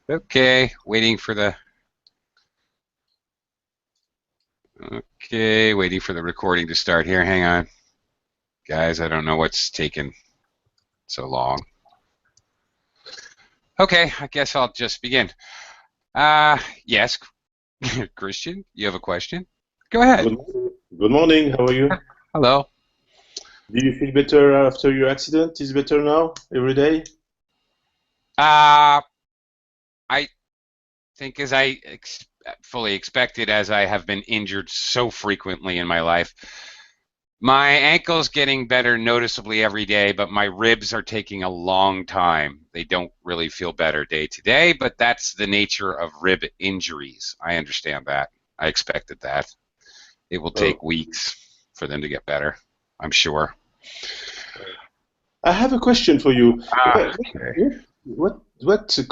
Okay, waiting for the recording to start here. Hang on. Guys, I don't know what's taking so long. Okay, I guess I'll just begin. Yes, Christian, you have a question? Go ahead. Good morning. How are you? Hello. Did you feel better after your accident? Is better now every day? I think as I fully expected, as I have been injured so frequently in my life. My ankle's getting better noticeably every day, but my ribs are taking a long time. They don't really feel better day to day, but that's the nature of rib injuries. I understand that. I expected that. It will take Oh. weeks for them to get better, I'm sure. I have a question for you. Okay. What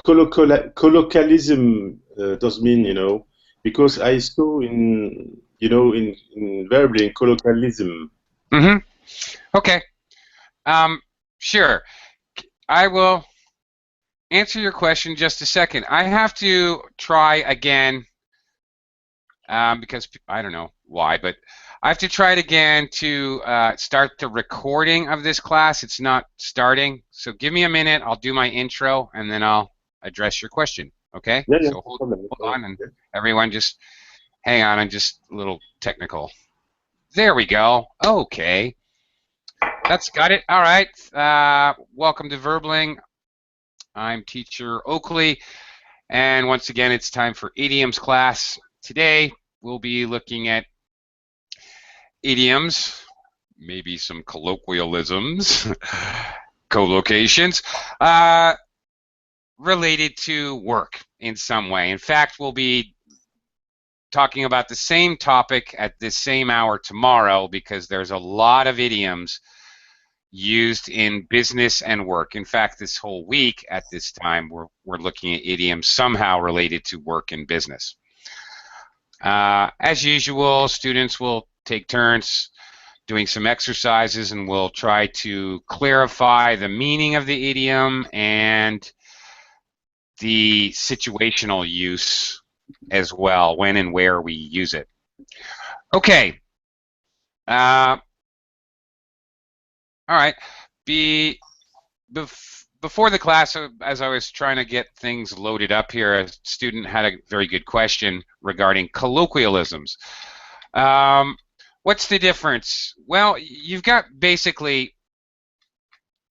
colloquialism does mean, Because I saw in verbally in colloquialism. Mm-hmm. Okay. Sure. I will answer your question just a second. I have to try again because I don't know why, but I have to try it again to start the recording of this class. It's not starting, so give me a minute. I'll do my intro and then I'll address your question. Okay? Yeah, So no hold problem. on, and everyone just hang on. I'm just a little technical. There we go. Okay, that's got it. All right. Welcome to Verbling. I'm teacher Oakley, and once again, it's time for idioms class. Today, we'll be looking at idioms, maybe some colloquialisms, collocations, related to work in some way. In fact, we'll be talking about the same topic at this same hour tomorrow because there's a lot of idioms used in business and work. In fact, this whole week at this time, we're looking at idioms somehow related to work and business. As usual, students will take turns doing some exercises and we'll try to clarify the meaning of the idiom and the situational use as well, when and where we use it. Okay. All right. Before the class, as I was trying to get things loaded up here, a student had a very good question regarding colloquialisms. What's the difference? Well, you've got basically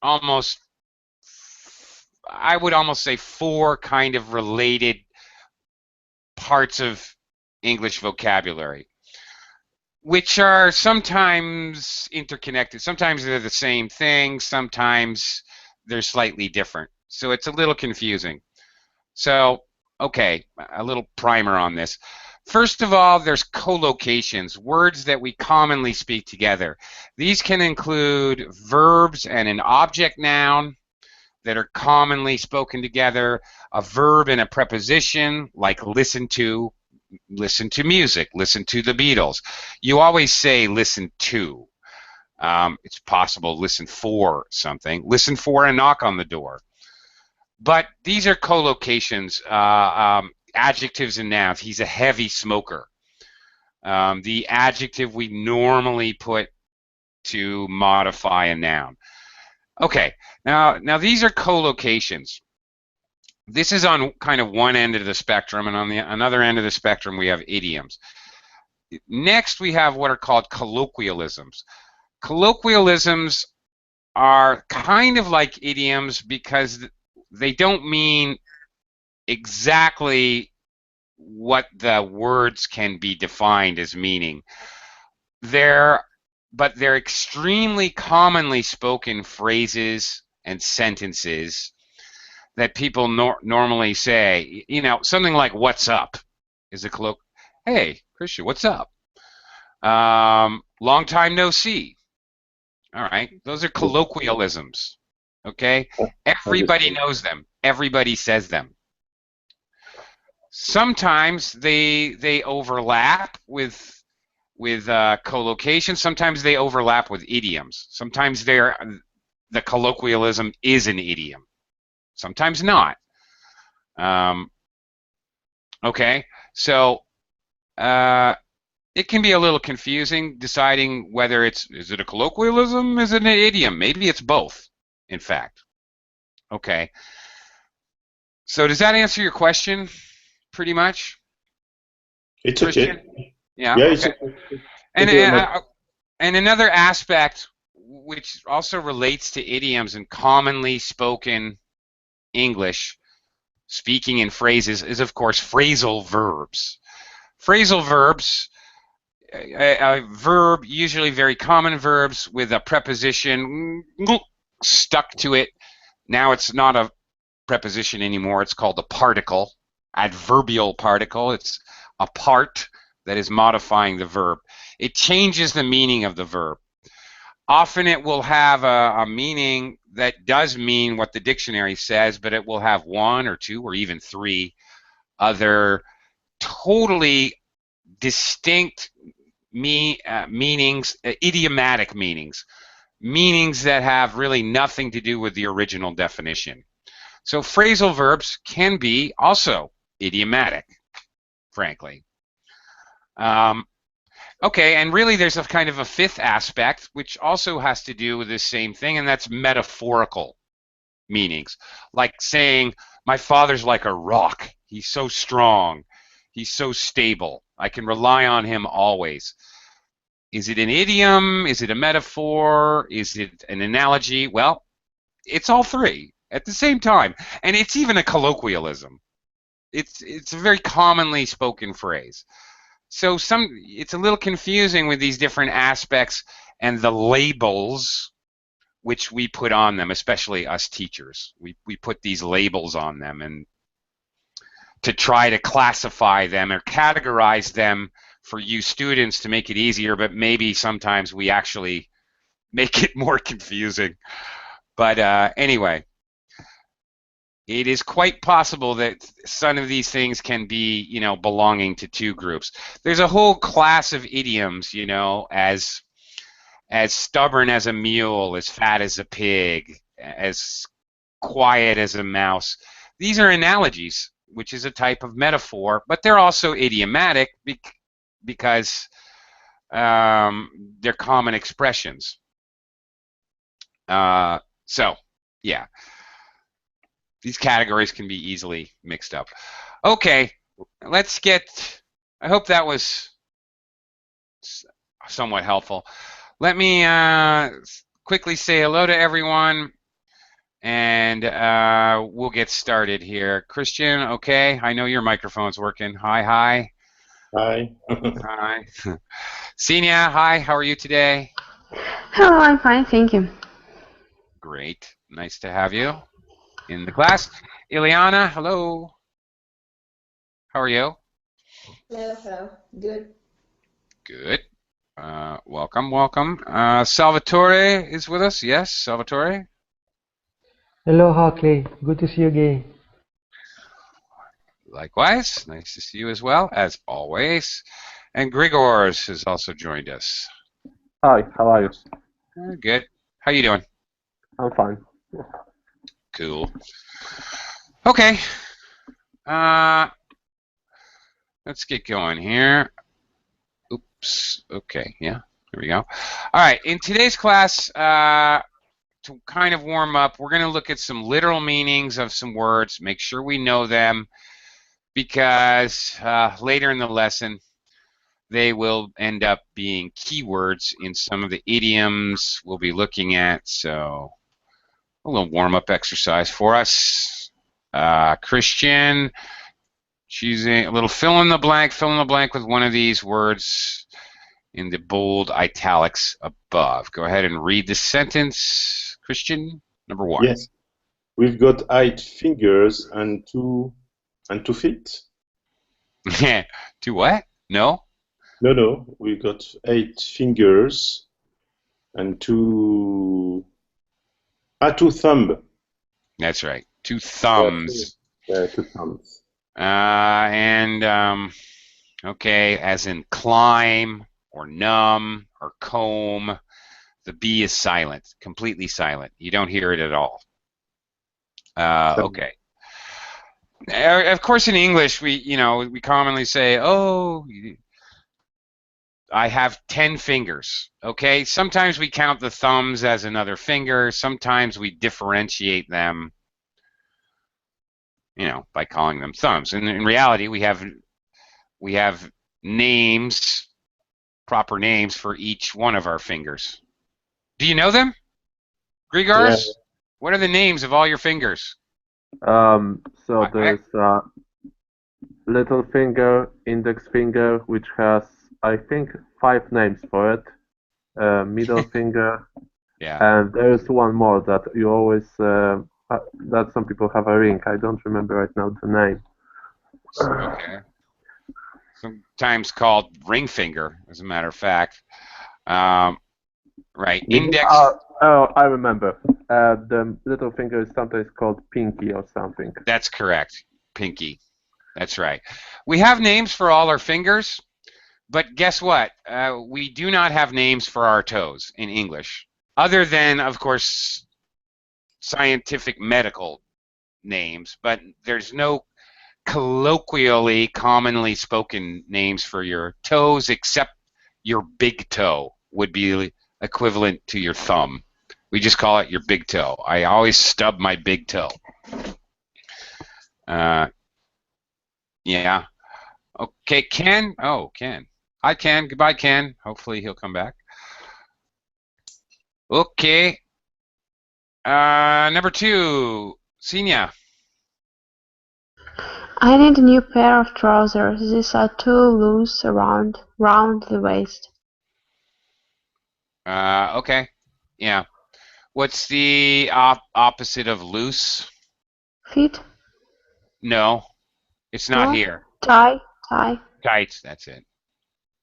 almost, I would almost say, four kind of related parts of English vocabulary, which are sometimes interconnected. Sometimes they're the same thing, sometimes they're slightly different. So it's a little confusing. So, okay, a little primer on this. First of all, there's collocations, words that we commonly speak together. These can include verbs and an object noun that are commonly spoken together, a verb and a preposition, like listen to music, listen to the Beatles. You always say listen to. It's possible listen for something, listen for a knock on the door. But these are collocations, adjectives and nouns. He's a heavy smoker. The adjective we normally put to modify a noun. Okay, now these are collocations. This is on kind of one end of the spectrum, and on the another end of the spectrum we have idioms. Next we have what are called colloquialisms. Colloquialisms are kind of like idioms because they don't mean exactly what the words can be defined as meaning. But they're extremely commonly spoken phrases and sentences that people normally say. You know, something like "What's up?" is a Hey, Christian, what's up? Long time no see. All right, those are colloquialisms. Okay, everybody knows them. Everybody says them. Sometimes they overlap with collocation. Sometimes they overlap with idioms. Sometimes the colloquialism is an idiom. Sometimes not. Okay, so it can be a little confusing deciding whether is it a colloquialism, is it an idiom? Maybe it's both, in fact. Okay, so does that answer your question pretty much, It's Christian? okay. Yeah, Yeah, it's okay. okay. And Thank you very much. and another aspect which also relates to idioms and commonly spoken English, speaking in phrases, is of course phrasal verbs. Phrasal verbs, a verb, usually very common verbs with a preposition stuck to it. Now it's not a preposition anymore. It's called a particle, adverbial particle. It's a part that is modifying the verb. It changes the meaning of the verb. Often it will have a meaning that does mean what the dictionary says, but it will have one or two or even three other totally distinct meanings, idiomatic meanings, meanings that have really nothing to do with the original definition. So phrasal verbs can be also idiomatic, frankly. Um, okay, and really there's a kind of a fifth aspect, which also has to do with this same thing, and that's metaphorical meanings. Like saying, my father's like a rock. He's so strong. He's so stable. I can rely on him always. Is it an idiom? Is it a metaphor? Is it an analogy? Well, it's all three at the same time. And it's even a colloquialism. It's a very commonly spoken phrase. So it's a little confusing with these different aspects and the labels which we put on them, especially us teachers. We put these labels on them and to try to classify them or categorize them for you students to make it easier, but maybe sometimes we actually make it more confusing. But anyway, it is quite possible that some of these things can be, belonging to two groups. There's a whole class of idioms, as stubborn as a mule, as fat as a pig, as quiet as a mouse. These are analogies, which is a type of metaphor, but they're also idiomatic because they're common expressions. So, yeah, these categories can be easily mixed up. Okay, let's get. I hope that was somewhat helpful. Let me quickly say hello to everyone, and we'll get started here. Christian, okay? I know your microphone's working. Hi, hi. Hi. Hi. Senia, hi. How are you today? Hello, I'm fine, thank you. Great. Nice to have you in the class. Ileana, hello. How are you? Hello, hello. Good. Good. Welcome, welcome. Salvatore is with us. Yes, Salvatore. Hello, Hockley. Good to see you again. Likewise. Nice to see you as well, as always. And Grigors has also joined us. Hi, how are you? Good. How you doing? I'm fine. Cool. Okay. Let's get going here. Oops. Okay. Yeah. There we go. All right. In today's class, to kind of warm up, we're going to look at some literal meanings of some words, make sure we know them, because later in the lesson, they will end up being keywords in some of the idioms we'll be looking at. So a little warm-up exercise for us. Christian, choosing a little fill in the blank with one of these words in the bold italics above. Go ahead and read the sentence, Christian. Number one. Yes. We've got 8 fingers and two feet. To what? No? No. We've got 8 fingers and two thumbs. That's right. Two thumbs. Yeah, 2 thumbs. Okay, as in climb or numb or comb, the B is silent, completely silent. You don't hear it at all. Okay. Of course, in English, we commonly say, "Oh, I have 10 fingers." Okay, sometimes we count the thumbs as another finger. Sometimes we differentiate them, by calling them thumbs. And in reality, we have names, proper names for each one of our fingers. Do you know them, Yeah. Grigars? What are the names of all your fingers? So there's little finger, index finger, which has, I think, 5 names for it. Middle finger, Yeah. and there's one more that you always, that some people have a ring. I don't remember right now the name. Okay. Sometimes called ring finger, as a matter of fact. Right. Index. Oh, I remember. The little finger is sometimes called pinky or something. That's correct. Pinky. That's right. We have names for all our fingers, but guess what? We do not have names for our toes in English, other than, of course, scientific medical names, but there's no colloquially commonly spoken names for your toes except your big toe would be equivalent to your thumb. We just call it your big toe. I always stub my big toe. Yeah. Okay, Ken. Oh, Ken. Hi, Ken. Goodbye, Ken. Hopefully he'll come back. Okay. Number 2, Senia. I need a new pair of trousers. These are too loose round the waist. Okay. Yeah. What's the opposite of loose? Fit? No, it's not No? here. Tie? Tight, that's it.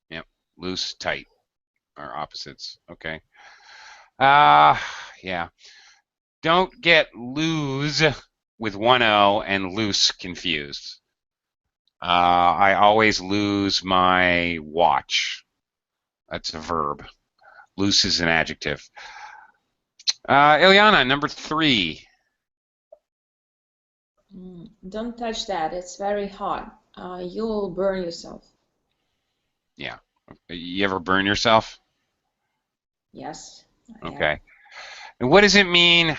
Yep. Loose, tight are opposites. Okay. Yeah. Don't get lose with one O and loose confused. I always lose my watch. That's a verb. Loose is an adjective. Ilyana, number 3. Don't touch that. It's very hot. You'll burn yourself. Yeah. You ever burn yourself? Yes. Okay. And what does it mean?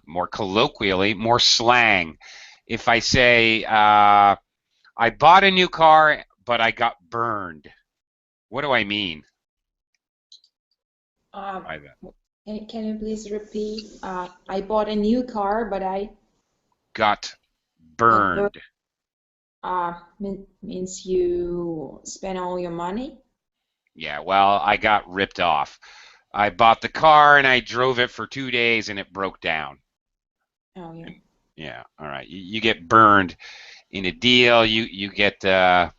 More colloquially, more slang. If I say, I bought a new car, but I got burned. What do I mean by that? Can you please repeat? I bought a new car, but I Got burned. Means you spent all your money? Yeah, well, I got ripped off. I bought the car and I drove it for 2 days and it broke down. Oh, yeah. Yeah, all right. You get burned in a deal. You get a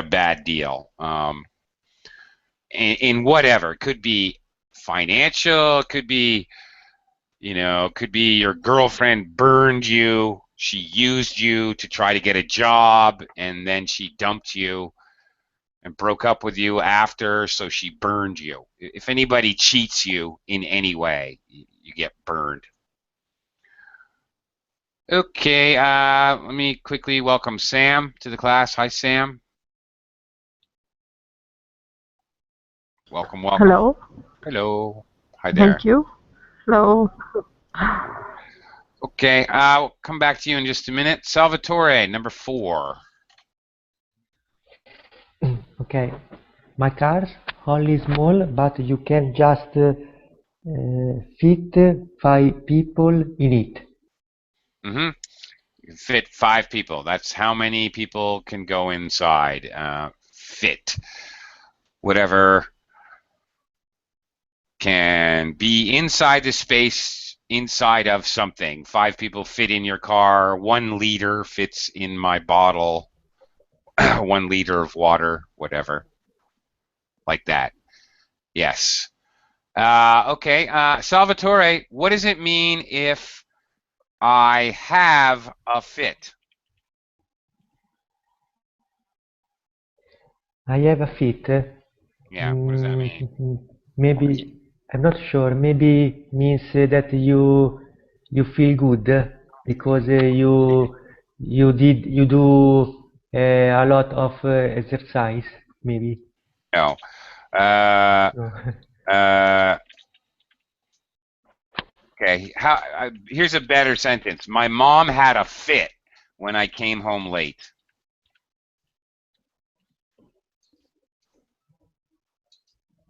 bad deal. In whatever. It could be financial. It could be, could be your girlfriend burned you. She used you to try to get a job, and then she dumped you and broke up with you after, so she burned you. If anybody cheats you in any way, you get burned. Okay, let me quickly welcome Sam to the class. Hi, Sam. Welcome. Hello. Hello. Hi there. Thank you. Hello. Okay, I'll come back to you in just a minute. Salvatore, number 4. Okay. My car's only small, but you can just fit 5 people in it. Mm-hmm. You can fit 5 people. That's how many people can go inside. Fit. Whatever can be inside the space inside of something. 5 people fit in your car. 1 liter fits in my bottle. 1 liter of water, whatever. Like that. Yes. Okay. Salvatore, what does it mean if I have a fit? I have a fit. Yeah, what does that mean? Maybe, I'm not sure. Maybe means that you feel good. because you do a lot of exercise, maybe. No. No. Okay. Here's a better sentence. My mom had a fit when I came home late.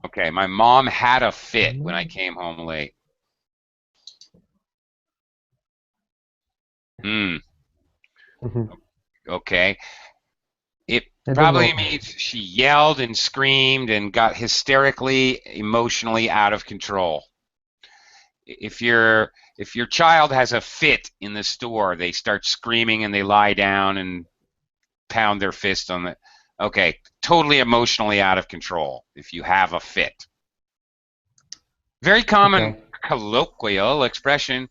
Okay, my mom had a fit when I came home late. Hmm. Okay. It I don't probably know. means she yelled and screamed and got hysterically, emotionally out of control. If your child has a fit in the store, they start screaming and they lie down and pound their fist on the. Okay, totally emotionally out of control. If you have a fit. Very common Okay. colloquial expression.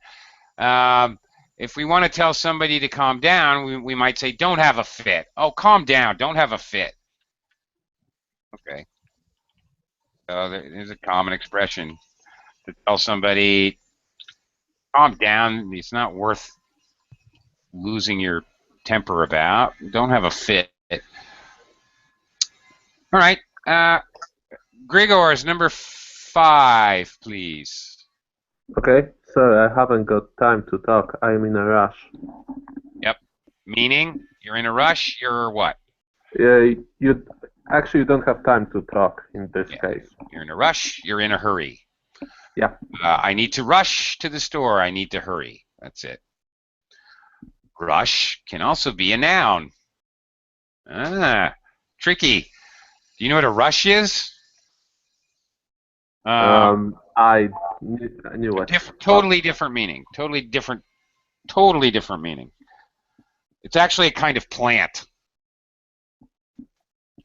If we want to tell somebody to calm down, we might say, don't have a fit. Oh, calm down. Don't have a fit. Okay. So there's a common expression to tell somebody, calm down. It's not worth losing your temper about. Don't have a fit. All right. Grigor's number 5, please. Okay, sorry, I haven't got time to talk. I'm in a rush. Yep. Meaning, you're in a rush. You're what? You don't have time to talk in this case. You're in a rush. You're in a hurry. Yeah. I need to rush to the store. I need to hurry. That's it. Rush can also be a noun. Tricky. Do you know what a rush is? I knew it. Totally different meaning. Totally different meaning. It's actually a kind of plant.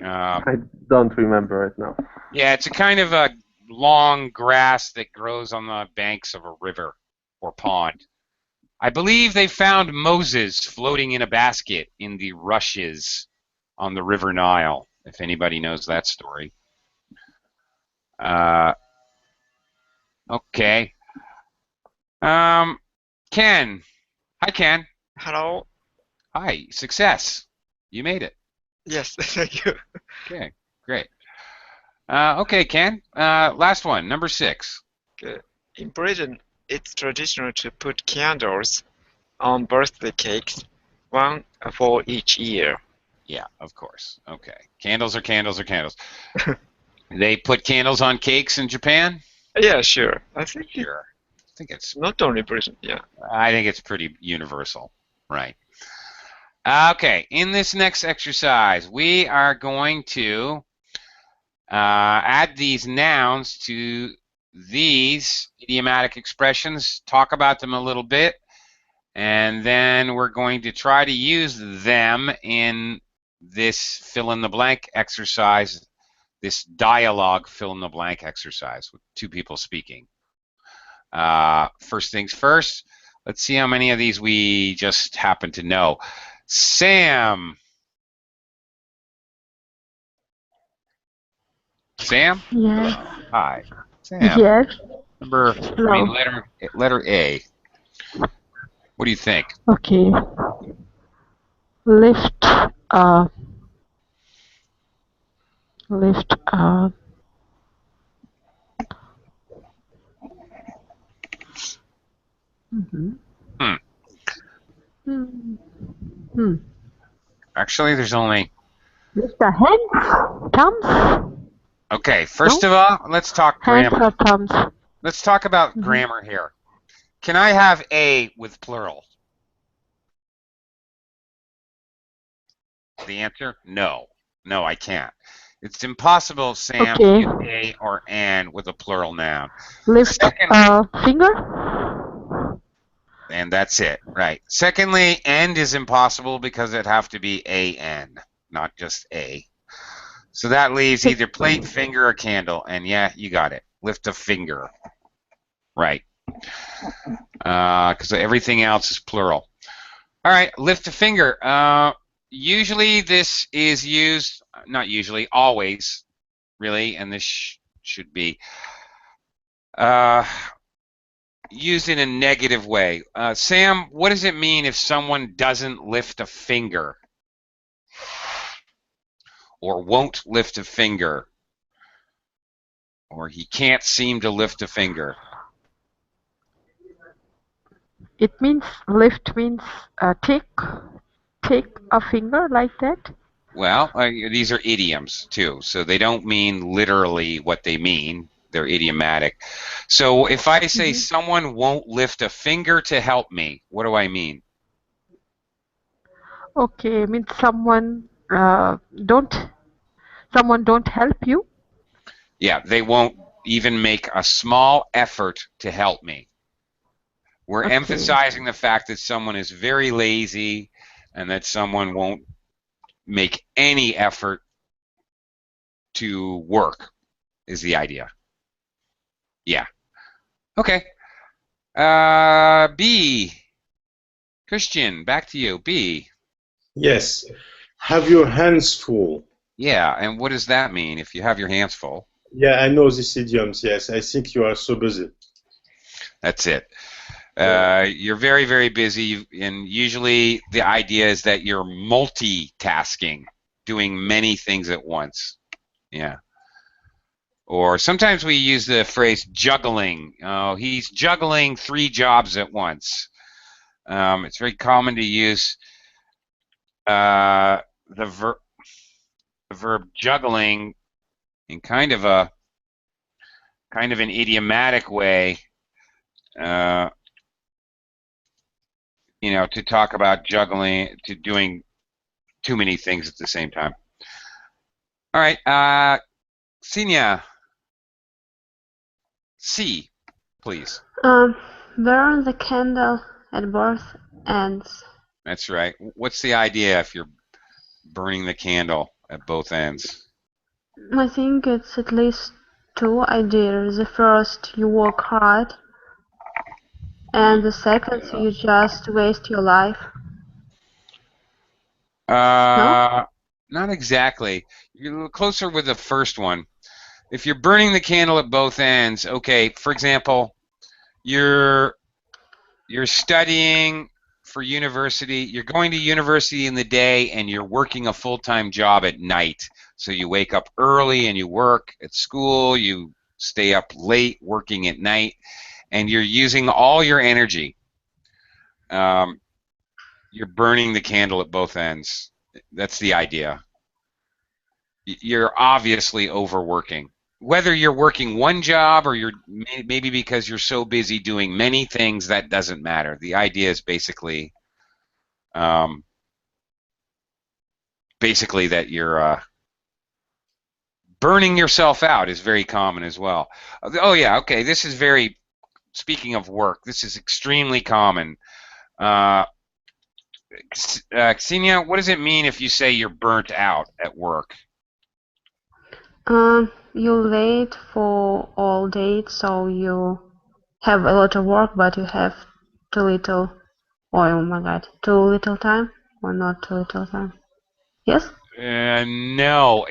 I don't remember it now. Yeah, it's a kind of a long grass that grows on the banks of a river or pond. I believe they found Moses floating in a basket in the rushes on the River Nile, if anybody knows that story. Okay. Ken. Hi, Ken. Hello. Hi. Success. You made it. Yes, thank you. Okay, great. Okay, Ken. Last one, number 6. Okay. In Britain, it's traditional to put candles on birthday cakes, one for each year. Yeah, of course. Okay. Candles are candles are candles. They put candles on cakes in Japan? Yeah, sure. I think Sure. I think it's not only Britain, yeah. I think it's pretty universal. Right. Okay, in this next exercise, we are going to add these nouns to these idiomatic expressions, talk about them a little bit, and then we're going to try to use them in this fill-in-the-blank exercise, this dialogue fill-in-the-blank exercise with 2 people speaking. First things first, let's see how many of these we just happen to know. Sam. Sam? Yes. Hi. Sam. Yes. Letter A. What do you think? Okay. Lift. Lift. Actually, there's only. Lift the hands. Thumbs. Okay, first of all, let's talk Hands grammar. or thumbs. Let's talk about grammar here. Can I have A with plural? The answer? No. No, I can't. It's impossible, Sam, to use A or an with a plural noun. Lift finger. And that's it, right. Secondly, and is impossible because it'd have to be A-N, not just A. So that leaves either plate, finger, or candle. And yeah, you got it. Lift a finger. Right. Because everything else is plural. All right, lift a finger. Usually this is used, not usually, always, really, and this should be. used in a negative way. Sam, what does it mean if someone doesn't lift a finger? Or won't lift a finger? Or he can't seem to lift a finger? It means lift means take a finger like that. Well, these are idioms too, so they don't mean literally what they mean. They're idiomatic. So if I say someone won't lift a finger to help me, what do I mean? Okay, means someone don't help you. Yeah, they won't even make a small effort to help me. We're emphasizing the fact that someone is very lazy and that someone won't make any effort to work is the idea. Yeah. Okay. B. Christian, back to you. B. Yes. Have your hands full. Yeah, and what does that mean if you have your hands full? Yeah, I know this idioms, yes. I think you are so busy. That's it. You're very, very busy, and usually the idea is that you're multitasking, doing many things at once. Yeah. Or sometimes we use the phrase juggling. Oh, he's juggling 3 jobs at once. It's very common to use the verb juggling in kind of an idiomatic way. You know, to talk about juggling, to doing too many things at the same time. All right, Senia, C, please. Burn the candle at both ends. That's right. What's the idea if you're burning the candle at both ends? I think it's at least 2 ideas. The first, you work hard, and the second, you just waste your life. No? Not exactly. You're a little closer with the first one. If you're burning the candle at both ends, okay, for example, you're studying for university, you're going to university in the day, and you're working a full-time job at night. So you wake up early and you work at school, you stay up late working at night, and you're using all your energy. You're burning the candle at both ends. That's the idea. You're obviously overworking. Whether you're working one job or you're maybe because you're so busy doing many things, that doesn't matter. The idea is basically that you're burning yourself out is very common as well. Oh yeah, okay. This is very. Speaking of work, this is extremely common. Ksenia, what does it mean if you say you're burnt out at work? You late for all day, so you have a lot of work, but you have too little. Oh my God, too little time, or not too little time? Yes. No.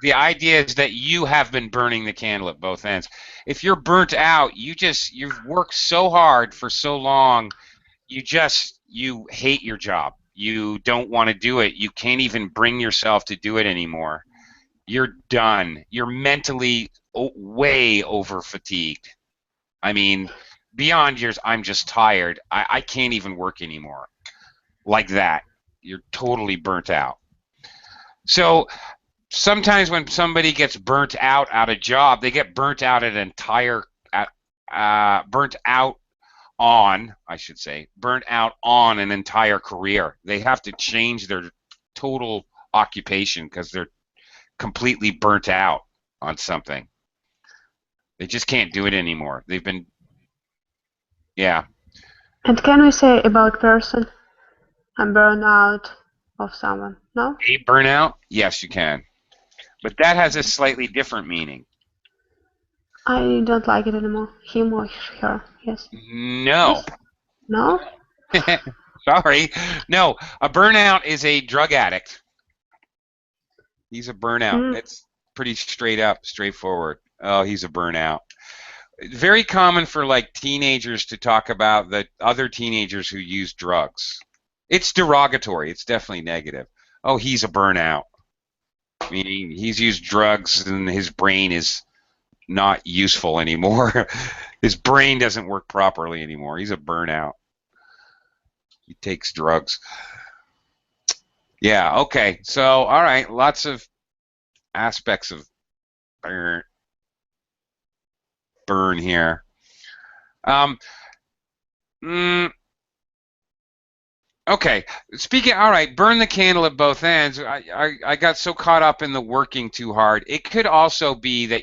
The idea is that you have been burning the candle at both ends. If you're burnt out, you've worked so hard for so long, you hate your job. You don't want to do it. You can't even bring yourself to do it anymore. You're done. You're mentally way over fatigued. I mean, beyond yours, I'm just tired. I can't even work anymore. Like that. You're totally burnt out. So sometimes when somebody gets burnt out at a job, they get burnt out at burnt out on an entire career. They have to change their total occupation because they're completely burnt out on something. They just can't do it anymore. They've been, yeah. And can we say about person? I'm burned out of someone. No? A burnout? Yes, you can. But that has a slightly different meaning. I don't like it anymore. Him or her. Yes. No. Yes. No? Sorry. No. A burnout is a drug addict. He's a burnout. It's pretty straightforward. Oh, he's a burnout. Very common for like teenagers to talk about the other teenagers who use drugs. It's derogatory. It's definitely negative. Oh, he's a burnout. Meaning he's used drugs and his brain is not useful anymore. His brain doesn't work properly anymore. He's a burnout. He takes drugs. Yeah, okay. So, all right, lots of aspects of burn here. Um, mm, okay. Speaking, all right, burn the candle at both ends. I got so caught up in the working too hard. It could also be that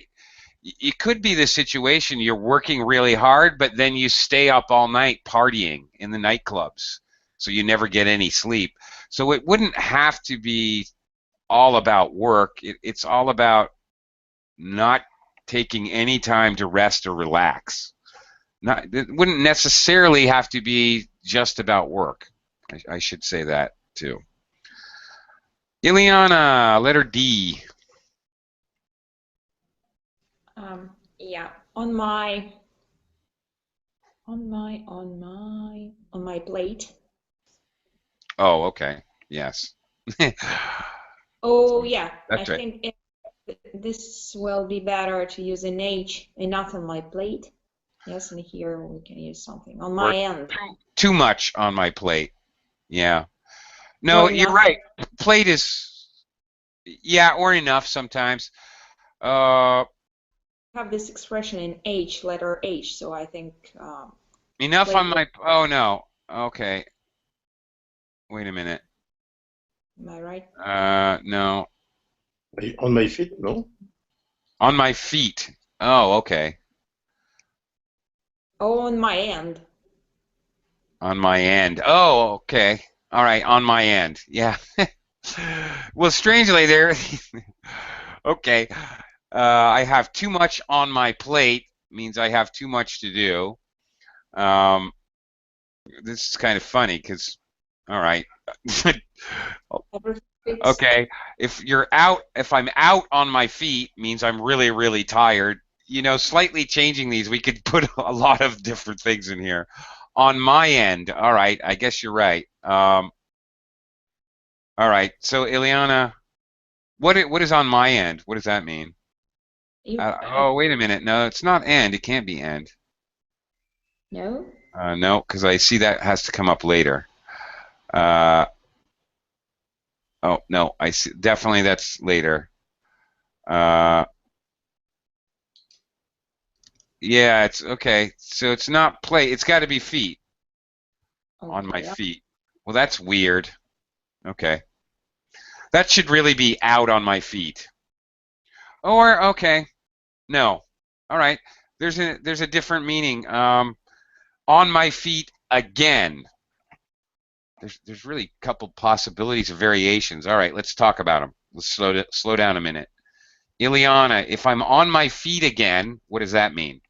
it could be the situation you're working really hard, but then you stay up all night partying in the nightclubs, so you never get any sleep. So it wouldn't have to be all about work. It's all about not taking any time to rest or relax. It wouldn't necessarily have to be just about work. I should say that too. Ileana, letter D. Yeah, on my plate. Oh, okay. Yes. Oh yeah, That's I right. think this will be better to use an H and not on my plate. Yes, and here we can use something on my end. Too much on my plate. Yeah. No, Or you're enough. right. Plate is, yeah, or enough sometimes. Uh, Have this expression in H, letter H, so I think enough plate on my, oh no. Okay. Wait a minute. am I right? No. On my feet, no? On my feet. Oh, okay. Oh, on my end. On my end. Oh, okay. All right, on my end. Yeah. Well, strangely, there. Okay. I have too much on my plate means I have too much to do. This is kind of funny because, all right. Okay. If I'm out on my feet means I'm really, really tired. You know, slightly changing these, we could put a lot of different things in here. On my end, all right, I guess you're right. All right, so Ileana, what is on my end? What does that mean? Oh, wait a minute. No, it's not end. It can't be end. No? No, because I see that has to come up later. Oh, no, I see. Definitely that's later. Uh, yeah, it's okay. So it's not play. It's got to be feet. On my feet. Well, that's weird. Okay. That should really be out on my feet. Or, okay. No. All right. There's a different meaning. On my feet again. There's really a couple possibilities of variations. All right, let's talk about them. Let's slow down a minute. Ileana, if I'm on my feet again, what does that mean?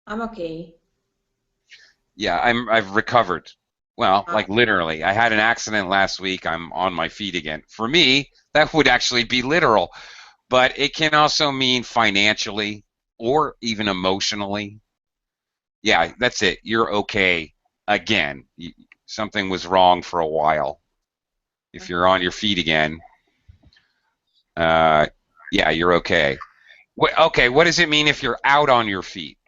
I'm okay. Yeah, I've recovered. Well, like literally. I had an accident last week. I'm on my feet again. For me, that would actually be literal, but it can also mean financially or even emotionally. Yeah, that's it. You're okay again. Something was wrong for a while. If you're on your feet again, yeah, you're okay. Okay, what does it mean if you're out on your feet?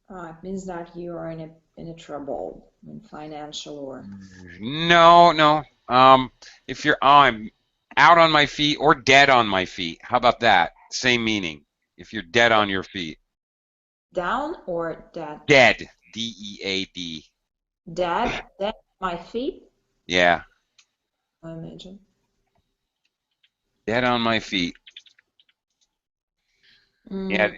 It means that you are in a trouble, in financial or. No. If you're I'm out on my feet or dead on my feet, how about that? Same meaning. If you're dead on your feet. Down or dead? Dead. D-E-A-D. Dead? Dead on my feet? Yeah. I imagine. Dead on my feet. Yeah.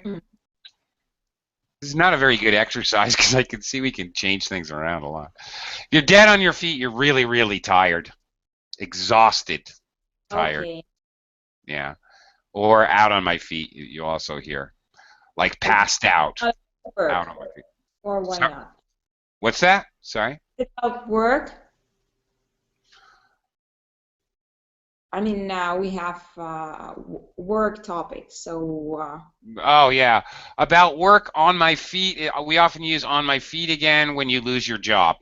This is not a very good exercise because I can see we can change things around a lot. If you're dead on your feet, you're really, really tired. Exhausted. Tired. Okay. Yeah. Or out on my feet, you also hear. Like passed out. Out on my feet. Or why not? What's that? Sorry? Without work? I mean, we have work topics, so Oh yeah, about work on my feet. We often use on my feet again when you lose your job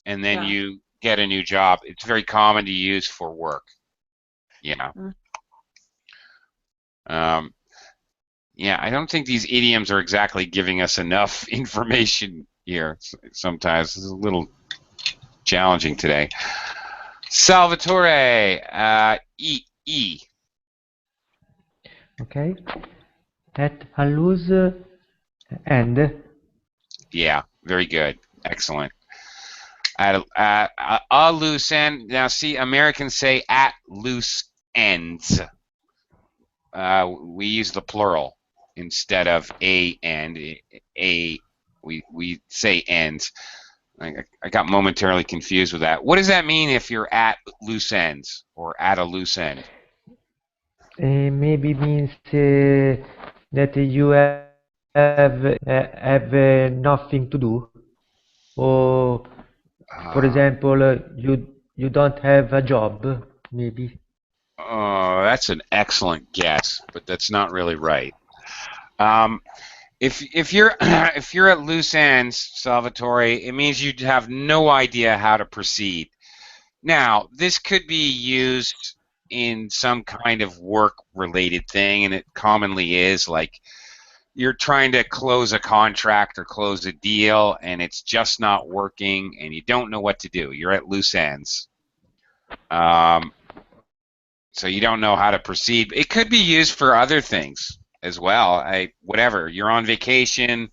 and then yeah. you get a new job. It's very common to use for work. Yeah. Mm. Yeah, I don't think these idioms are exactly giving us enough information here. Sometimes it's a little challenging today. Salvatore, E. Okay. At a loose end. Yeah, very good. Excellent. At a loose end. Now, see, Americans say at loose ends. We use the plural instead of a end. We say ends. I got momentarily confused with that. What does that mean if you're at loose ends or at a loose end? Maybe means that you have nothing to do, or for example, you don't have a job, maybe. That's an excellent guess, but that's not really right. If you're if you're at loose ends, Salvatore, it means you have no idea how to proceed. Now, this could be used in some kind of work-related thing, and it commonly is, like you're trying to close a contract or close a deal, and it's just not working, and you don't know what to do. You're at loose ends. So you don't know how to proceed. It could be used for other things as well. Whatever. You're on vacation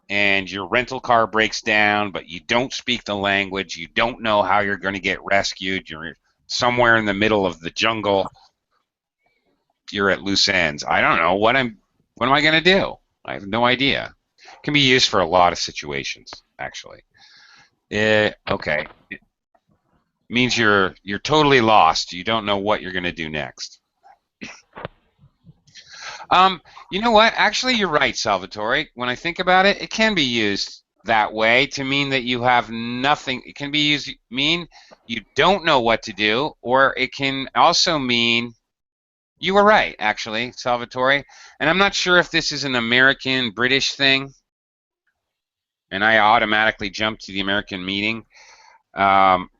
and your rental car breaks down, but you don't speak the language. You don't know how you're going to get rescued. You're somewhere in the middle of the jungle. You're at loose ends. I don't know what am I going to do? I have no idea. It can be used for a lot of situations, actually. Okay. It means you're totally lost. You don't know what you're going to do next. You know what? Actually, you're right, Salvatore. When I think about it, it can be used that way to mean that you have nothing. It can be used mean you don't know what to do, or it can also mean you were right, actually, Salvatore. And I'm not sure if this is an American British thing, and I automatically jumped to the American meaning. Yeah,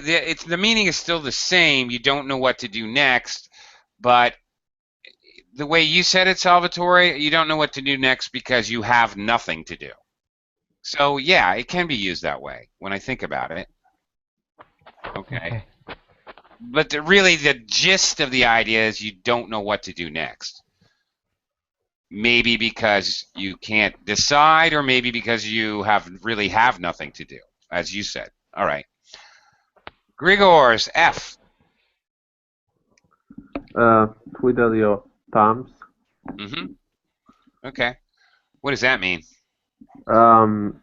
the meaning is still the same. You don't know what to do next, but the way you said it, Salvatore, you don't know what to do next because you have nothing to do. So yeah, it can be used that way when I think about it. Okay. But really the gist of the idea is you don't know what to do next. Maybe because you can't decide, or maybe because you really have nothing to do, as you said. All right. Grigors, F. Twiddle your thumbs. Mm-hmm. Okay. What does that mean? I'm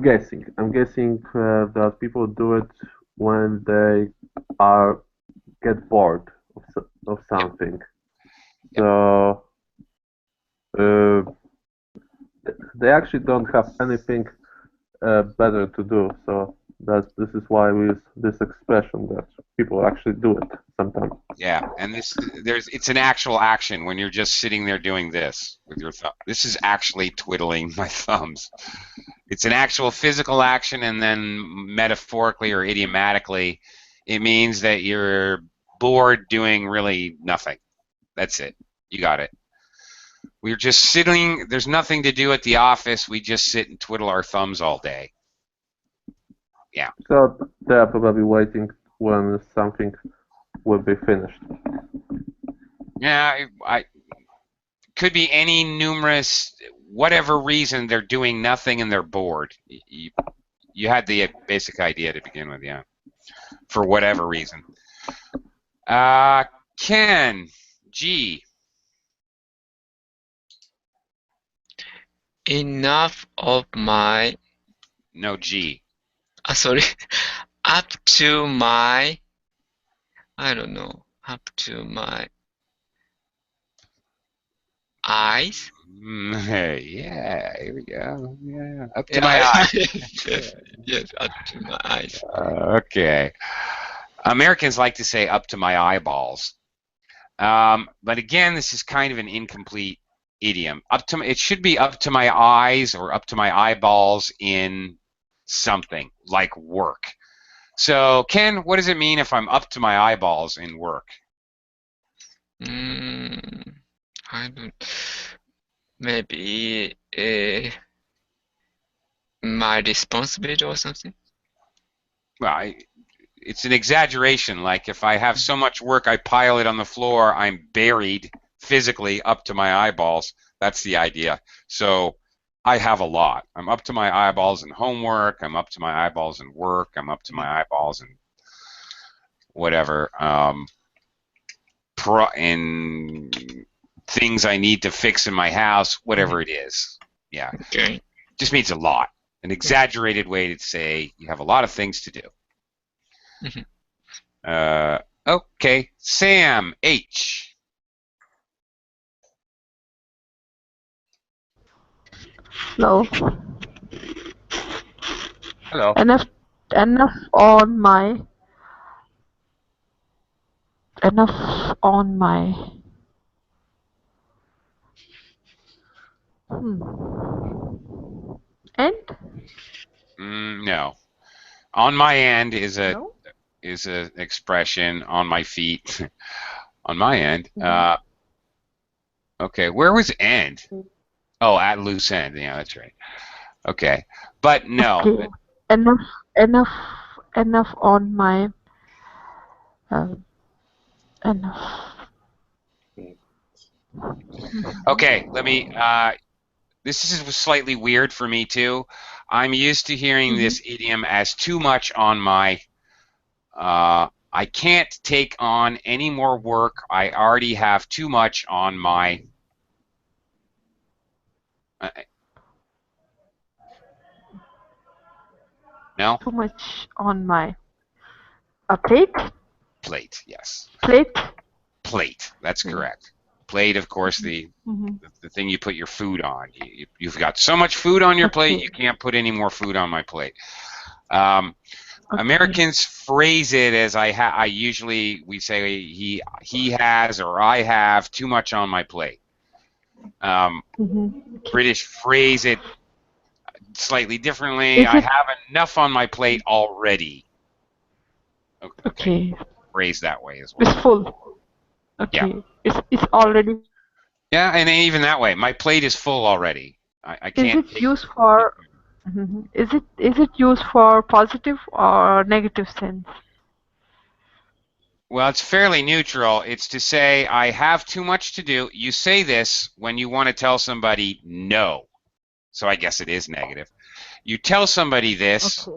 guessing that people do it when they get bored of something. Yep. So they actually don't have anything better to do. So this is why we use this expression that people actually do it sometimes. Yeah, and it's an actual action when you're just sitting there doing this with your thumb. This is actually twiddling my thumbs. It's an actual physical action, and then metaphorically or idiomatically, it means that you're bored doing really nothing. That's it. You got it. We're just sitting. There's nothing to do at the office. We just sit and twiddle our thumbs all day. Yeah. So they're probably waiting when something will be finished. Yeah, I could be any numerous, whatever reason they're doing nothing and they're bored. You had the basic idea to begin with, yeah. For whatever reason. Ken, G. Enough of my. No, G. Sorry. Up to my. I don't know. Up to my eyes. Yeah, here we go. Yeah, up to my eyes. Yes, up to my eyes. Okay. Americans like to say up to my eyeballs. But again, this is kind of an incomplete idiom. It should be up to my eyes or up to my eyeballs in something like work. So, Ken, what does it mean if I'm up to my eyeballs in work? I don't. Maybe my responsibility or something. Well, it's an exaggeration. Like if I have so much work, I pile it on the floor, I'm buried physically up to my eyeballs. That's the idea. So I have a lot. I'm up to my eyeballs in homework. I'm up to my eyeballs in work. I'm up to my eyeballs in whatever, in things I need to fix in my house, whatever it is. Yeah. Okay. Just means a lot. An exaggerated way to say you have a lot of things to do. Okay, Sam H. Hello. Hello. Enough on my enough on my end. No. On my end is a No. expression. On my feet. On my end. Okay, where was end? Oh, at loose end. Yeah, that's right. Okay, but no. Okay. Enough on my enough. Okay, let me. This is slightly weird for me too. I'm used to hearing this idiom as too much on my. I can't take on any more work. I already have too much on my. No? Too much on my plate. Plate, yes. Plate. Plate, that's correct. Plate, of course, the thing you put your food on. You've got so much food on your plate, you can't put any more food on my plate. Americans phrase it as I usually, we say he has or I have too much on my plate. British phrase it slightly differently. I have enough on my plate already. Okay. Phrased that way as well. It's full. Okay. Yeah. It's already. Yeah, and even that way, my plate is full already. I can't. Is it used for? Is it used for positive or negative sense? Well, it's fairly neutral. It's to say I have too much to do. You say this when you want to tell somebody no. So I guess it is negative. You tell somebody this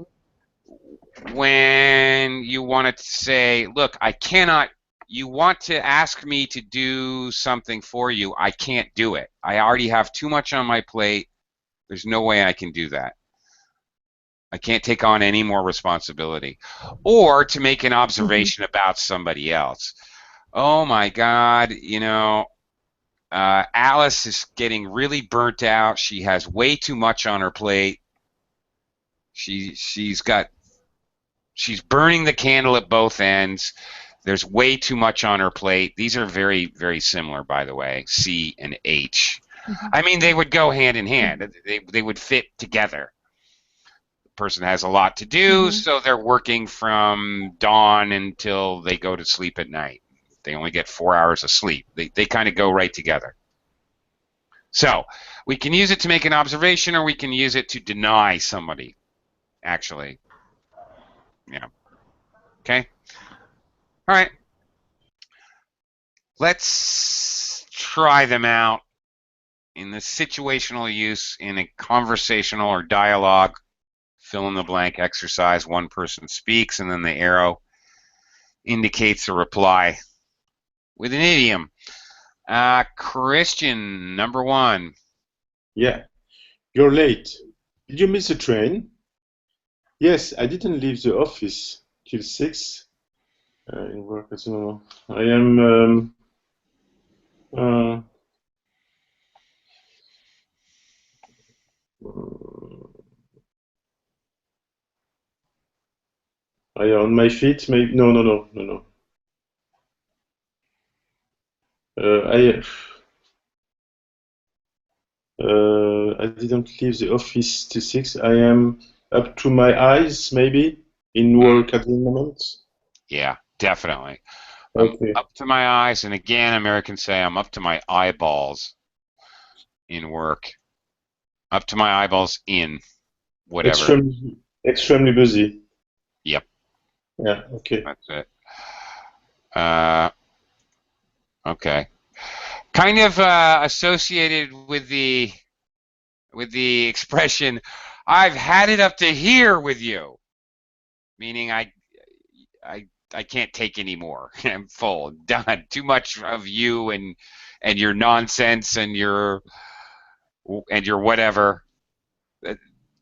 when you want to say, look, I cannot. You want to ask me to do something for you. I can't do it. I already have too much on my plate. There's no way I can do that. I can't take on any more responsibility. Or to make an observation about somebody else. Oh my God, Alice is getting really burnt out. She has way too much on her plate. She's burning the candle at both ends. There's way too much on her plate. These are very, very similar, by the way, C and H. I mean, they would go hand in hand. They would fit together. Person has a lot to do, so they're working from dawn until they go to sleep at night. They only get 4 hours of sleep. They kind of go right together. So we can use it to make an observation, or we can use it to deny somebody. Actually, yeah. Okay. All right. Let's try them out in the situational use in a conversational or dialogue. Fill in the blank exercise. One person speaks, and then the arrow indicates a reply with an idiom. Christian, number one. Yeah. You're late. Did you miss a train? Yes, I didn't leave the office till 6. In work, I don't know. I am. I am on my feet. Maybe no. I didn't leave the office till 6. I am up to my eyes, maybe, in work at the moment. Yeah, definitely. Okay. I'm up to my eyes, and again, Americans say I'm up to my eyeballs in work. Up to my eyeballs in whatever. Extremely busy. Yep. Yeah, okay. That's it. Okay. Kind of associated with the expression, I've had it up to here with you, meaning I can't take any more. I'm full, done. Too much of you and your nonsense and your whatever.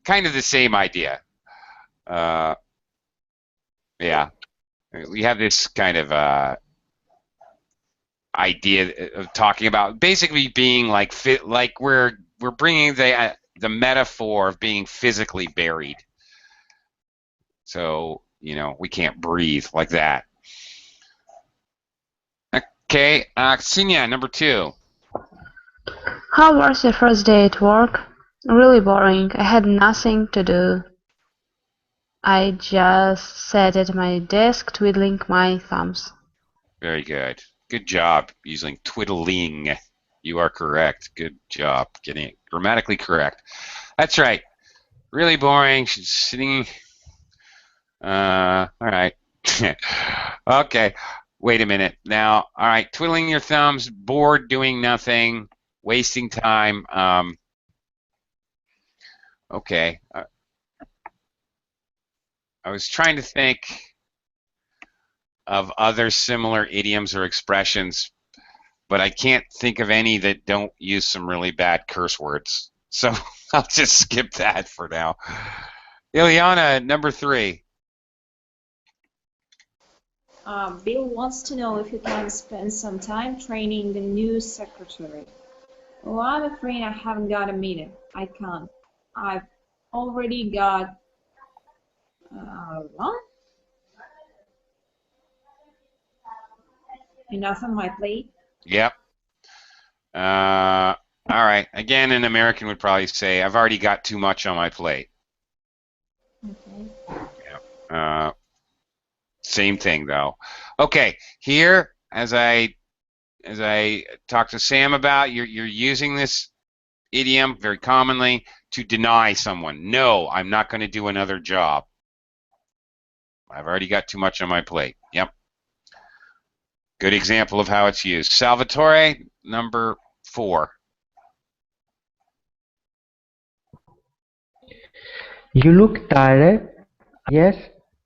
Kind of the same idea. Yeah, we have this kind of idea of talking about basically being like we're bringing the metaphor of being physically buried. So, we can't breathe like that. Okay, Ksenia, number 2. How was your first day at work? Really boring. I had nothing to do. I just sat at my desk twiddling my thumbs. Very good. Good job using twiddling. You are correct. Good job getting it grammatically correct. That's right. Really boring. She's sitting. All right. Okay. Wait a minute. Now, all right. Twiddling your thumbs, bored, doing nothing, wasting time. Okay. I was trying to think of other similar idioms or expressions, but I can't think of any that don't use some really bad curse words. So I'll just skip that for now. Ileana, number 3. Bill wants to know if you can spend some time training the new secretary. Well, I'm afraid I haven't got a minute. I can't. I've already got what? Enough on my plate. Yep. All right. Again, an American would probably say, I've already got too much on my plate. Okay. Yep. Same thing, though. Okay. Here, as I talked to Sam about, you're using this idiom very commonly to deny someone. No, I'm not going to do another job. I've already got too much on my plate. Yep. Good example of how it's used. Salvatore, number 4. You look tired. Yes,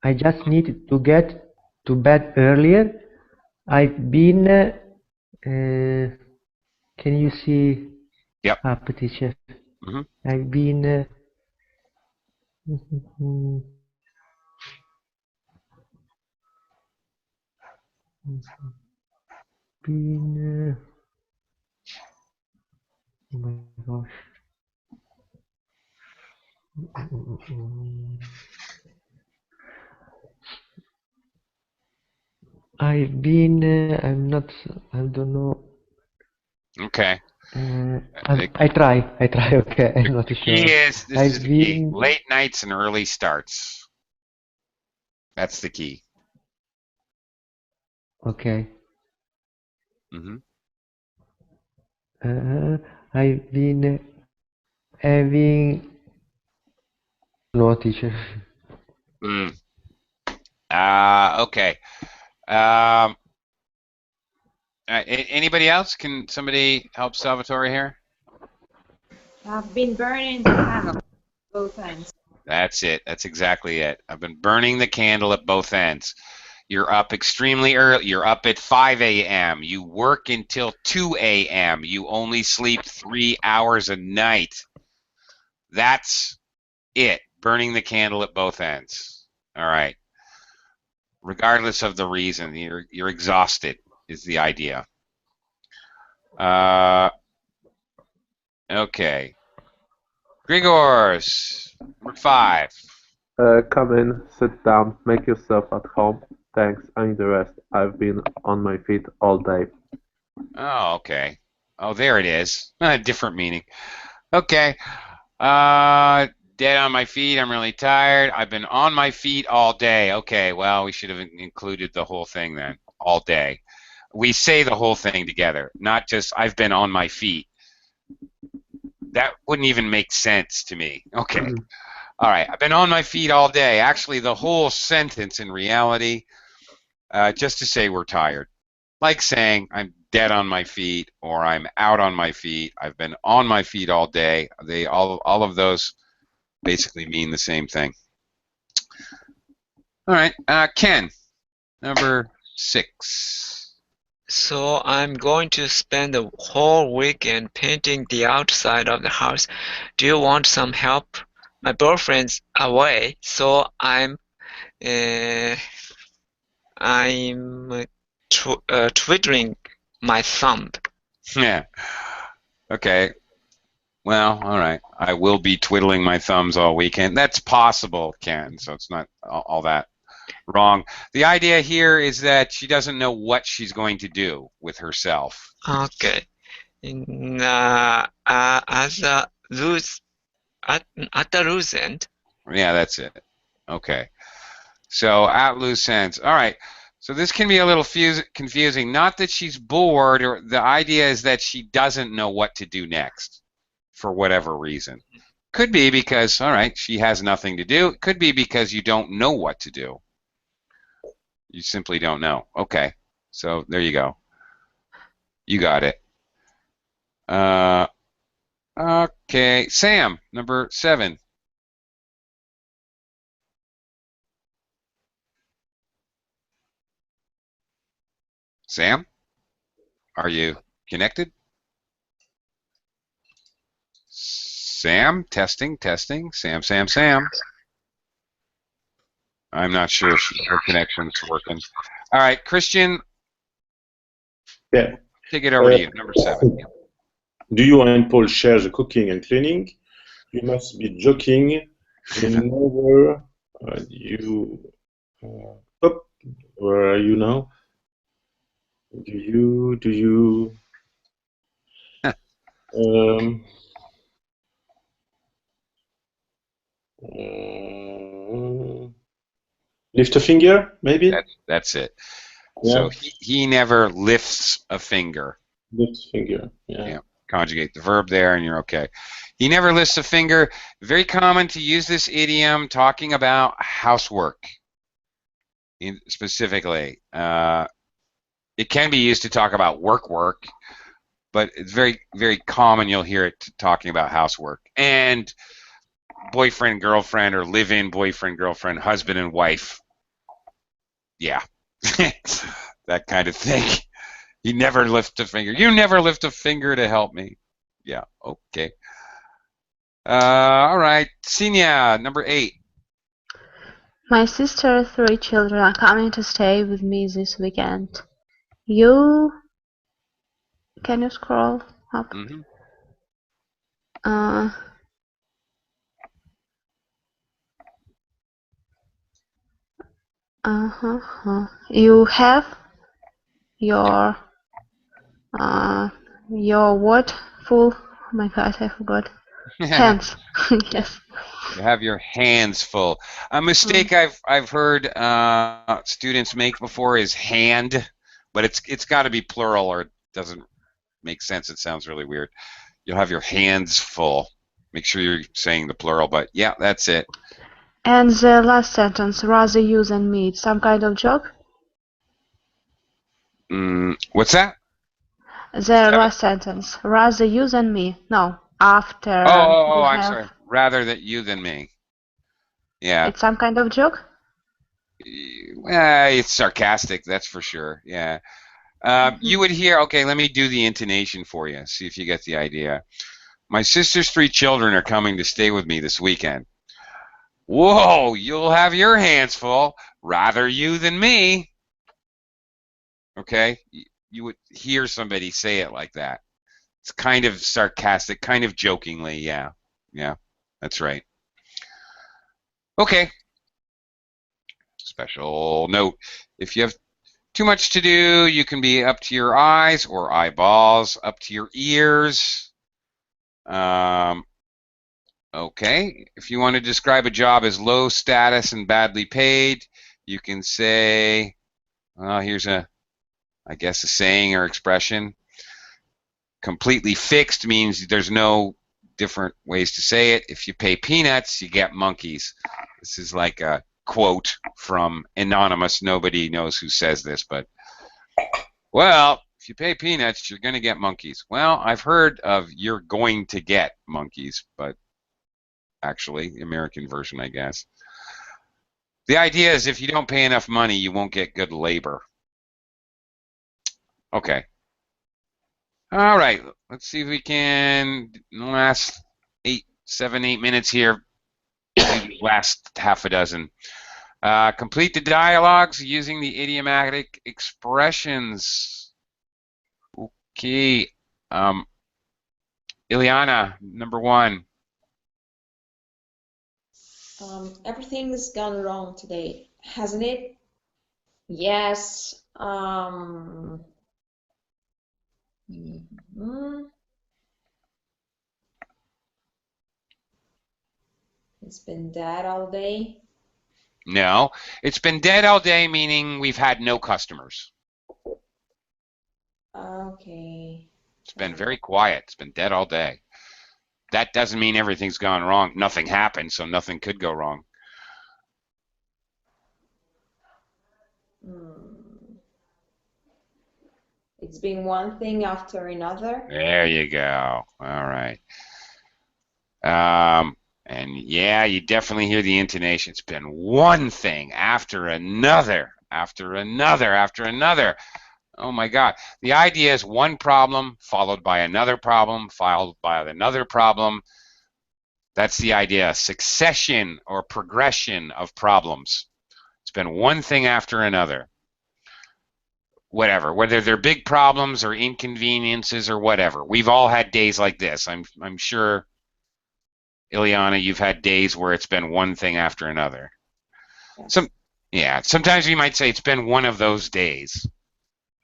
I just need to get to bed earlier. I've been. Can you see? Yep. Teacher. Mm-hmm. I've been. Oh my gosh. I've been. I'm not. I don't know. Okay. I try. Okay, I'm not sure. This I've is the key. been. Late nights and early starts. That's the key. Okay. Mm-hmm. I've been having. No, teacher. Okay. Anybody else? Can somebody help Salvatore here? I've been burning the candle both ends. That's it. That's exactly it. I've been burning the candle at both ends. You're up extremely early. You're up at 5 a.m. You work until 2 a.m. You only sleep 3 hours a night. That's it. Burning the candle at both ends. All right. Regardless of the reason, you're exhausted is the idea. Okay. Grigors, number 5. Come in, sit down, make yourself at home. Thanks, I need the rest. I've been on my feet all day. Oh, okay. Oh, there it is. Different meaning. Okay. Dead on my feet. I'm really tired. I've been on my feet all day. Okay, well, we should have included the whole thing then. All day. We say the whole thing together, not just I've been on my feet. That wouldn't even make sense to me. Okay. All right. I've been on my feet all day. Actually, the whole sentence in reality, just to say we're tired. Like saying I'm dead on my feet or I'm out on my feet. I've been on my feet all day. They all of those basically mean the same thing. All right, Ken, number 6. So I'm going to spend the whole weekend painting the outside of the house. Do you want some help? My boyfriend's away, so I'm twiddling my thumb. Yeah. Okay. Well, all right. I will be twiddling my thumbs all weekend. That's possible, Ken, so it's not all that wrong. The idea here is that she doesn't know what she's going to do with herself. Okay. At the loose end. Yeah, that's it. Okay. So at loose ends. All right. So this can be a little confusing. Not that she's bored, or the idea is that she doesn't know what to do next for whatever reason. Could be because, all right, she has nothing to do. It could be because you don't know what to do. You simply don't know. Okay. So there you go. You got it. Okay. Sam, number 7. Sam, are you connected? Sam, testing. Sam. I'm not sure if her connection's working. All right, Christian. Yeah. Take it over to you, number 7. Do you and Paul share the cooking and cleaning? You must be joking. Whenever where are you now? Do you lift a finger, maybe? That's it. Yeah. So he never lifts a finger. Lift finger, yeah. Conjugate the verb there and you're okay. He never lifts a finger. Very common to use this idiom talking about housework specifically. It can be used to talk about work, but it's very, very common you'll hear it talking about housework. And boyfriend, girlfriend, or live-in boyfriend, girlfriend, husband and wife. Yeah. That kind of thing. He never lifts a finger. You never lift a finger to help me. Yeah, okay. All right. Sinya, number 8. My sister's 3 children are coming to stay with me this weekend. Can you scroll up? Mm-hmm. You have your what? Full? Oh my God, I forgot. Hands. Yes. You have your hands full. A mistake I've heard students make before is hand, but it's got to be plural or it doesn't make sense. It sounds really weird. You'll have your hands full. Make sure you're saying the plural, but yeah, that's it. And the last sentence, rather you than me, it's some kind of joke? What's that? The last sentence, rather you than me. No, after. Oh, I'm sorry. Rather that you than me. Yeah. It's some kind of joke? It's sarcastic, that's for sure. Yeah. You would hear, okay, let me do the intonation for you, see if you get the idea. My sister's 3 children are coming to stay with me this weekend. Whoa, you'll have your hands full. Rather you than me. Okay? You would hear somebody say it like that. It's kind of sarcastic, kind of jokingly, yeah. Yeah, that's right. Okay, Special note, if you have too much to do, you can be up to your eyes or eyeballs, up to your ears. Okay, if you want to describe a job as low status and badly paid, you can say, well, here's I guess a saying or expression. Completely fixed means there's no different ways to say it. If you pay peanuts, you get monkeys. This is like a quote from Anonymous. Nobody knows who says this, but, well, if you pay peanuts, you're going to get monkeys. Well, I've heard of you're going to get monkeys, but actually, the American version, I guess. The idea is if you don't pay enough money, you won't get good labor. Okay. All right. Let's see if we can, in the last 7, 8 minutes here, last half a dozen. Complete the dialogues using the idiomatic expressions. Okay. Ileana, number 1. Everything's gone wrong today, hasn't it? Yes. It's been dead all day. No, it's been dead all day, meaning we've had no customers. Okay. It's been very quiet. It's been dead all day. That doesn't mean everything's gone wrong. Nothing happened, so nothing could go wrong. It's been one thing after another. There you go. All right. And yeah, you definitely hear the intonation. It's been one thing after another, after another, after another. Oh my God. The idea is one problem followed by another problem, followed by another problem. That's the idea. Succession or progression of problems. It's been one thing after another. Whatever, whether they're big problems or inconveniences or whatever. We've all had days like this. I'm sure, Ileana, you've had days where it's been one thing after another. Yes. Sometimes we might say it's been one of those days.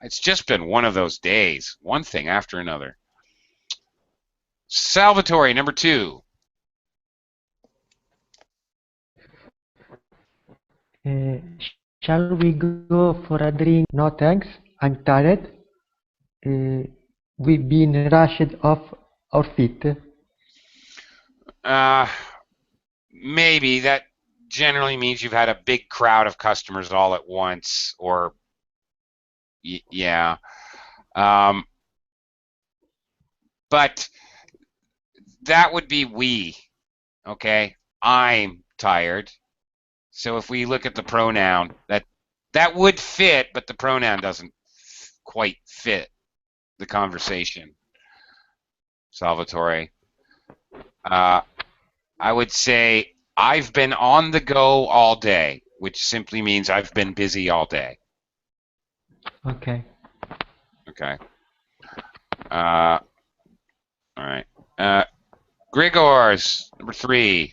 It's just been one of those days. One thing after another. Salvatore, number 2. Shall we go for a drink? No thanks, I'm tired. We've been rushed off our feet. Maybe that generally means you've had a big crowd of customers all at once, or yeah. But that would be we, okay? I'm tired. So if we look at the pronoun, that would fit, but the pronoun doesn't quite fit the conversation. Salvatore. I would say I've been on the go all day, which simply means I've been busy all day. Okay. Okay. All right. Grigors, number 3.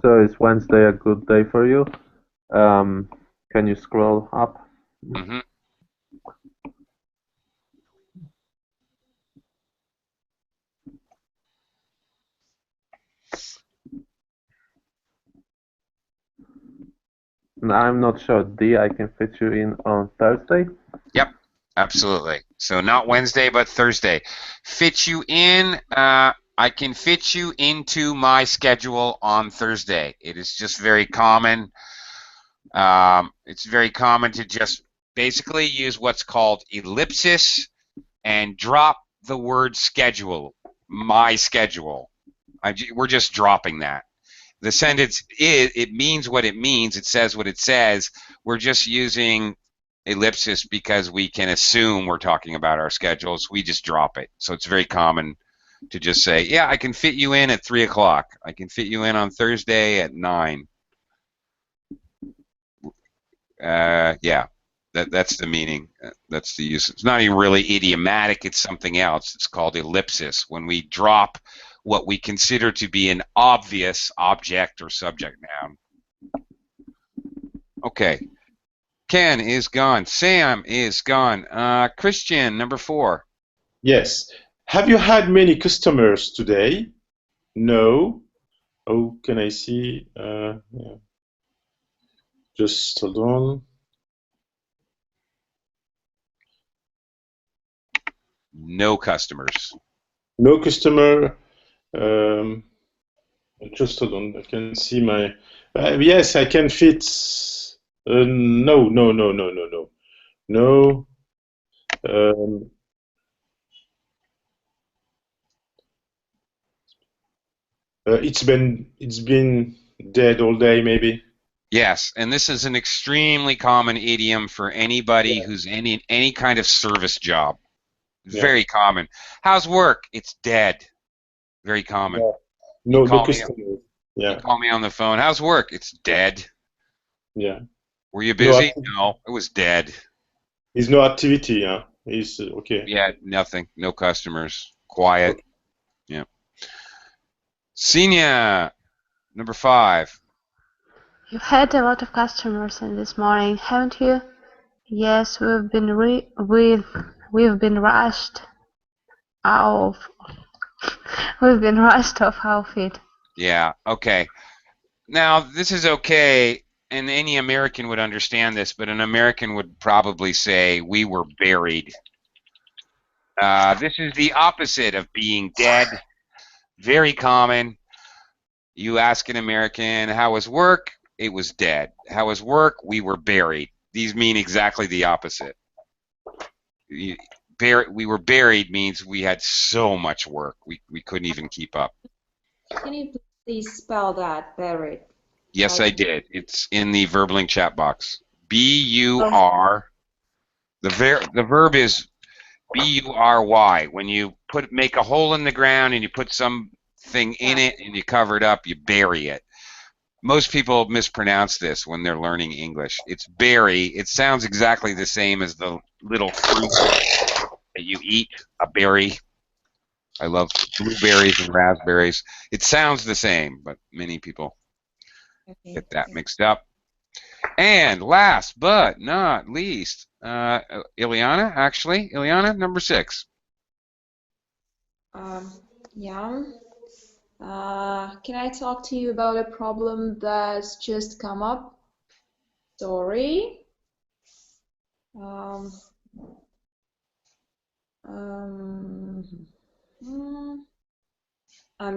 So is Wednesday a good day for you? Can you scroll up? Mm-hmm. I'm not sure. D, I can fit you in on Thursday? Yep, absolutely. So not Wednesday, but Thursday. Fit you in. I can fit you into my schedule on Thursday. It is just very common. It's very common to just basically use what's called ellipsis and drop the word schedule, my schedule. We're just dropping that. The sentence it means what it means. It says what it says. We're just using ellipsis because we can assume we're talking about our schedules. We just drop it. So it's very common to just say, yeah, I can fit you in at 3 o'clock. I can fit you in on Thursday at 9. Yeah, that's the meaning. That's the use. It's not even really idiomatic. It's something else. It's called ellipsis. When we drop what we consider to be an obvious object or subject noun. Okay. Ken is gone. Sam is gone. Christian, number 4. Yes. Have you had many customers today? No. Oh, can I see? Yeah. Just hold on. No customers. No customer. Just hold on. I can see my. Yes, I can fit. No, no, no, no, no, no. No. Um, it's been dead all day, maybe. Yes, and this is an extremely common idiom for anybody Yeah. who's any kind of service job. Yeah. Very common. How's work? It's dead. Very common. Yeah. You No, no call me. customers. You Yeah. call me on the phone. How's work? It's dead. Yeah. Were you No busy? activity. No, it was dead. There's no activity. Yeah. It's okay. Yeah, nothing. No customers. Quiet. Okay. Yeah. Senior, number 5. You've had a lot of customers in this morning, haven't you? Yes, we've been rushed off. We've been rushed off our feet. Yeah. Okay. Now this is okay, and any American would understand this, but an American would probably say we were buried. This is the opposite of being dead. Very common. You ask an American, how was work? It was dead. How was work? We were buried. These mean exactly the opposite. We were buried means we had so much work. We couldn't even keep up. Can you please spell that, buried? Yes, I did. It's in the Verbling chat box. B-U-R. The verb is B-U-R-Y. When you make a hole in the ground and you put something in it and you cover it up, you bury it. Most people mispronounce this when they're learning English. It's berry. It sounds exactly the same as the little fruit that you eat, a berry. I love blueberries and raspberries. It sounds the same, but many people get that mixed up. And last but not least, Ileana, actually. Ileana, number 6. Yeah. Can I talk to you about a problem that's just come up? Sorry. I'm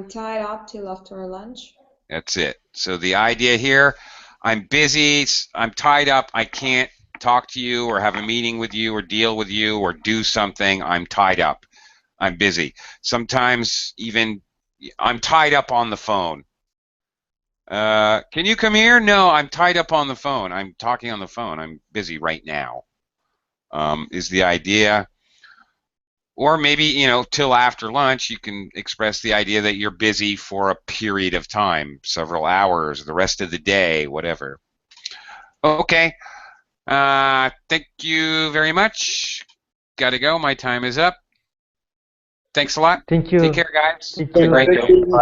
tied up till after lunch. That's it. So the idea here, I'm busy, I'm tied up, I can't talk to you or have a meeting with you or deal with you or do something, I'm tied up. I'm busy. Sometimes even I'm tied up on the phone. Can you come here? No, I'm tied up on the phone. I'm talking on the phone. I'm busy right now. Is the idea. Or maybe, till after lunch, you can express the idea that you're busy for a period of time, several hours, the rest of the day, whatever. Okay. Thank you very much. Gotta go. My time is up. Thanks a lot. Thank you. Take care, guys. Thank Have a you. great Thank day. you.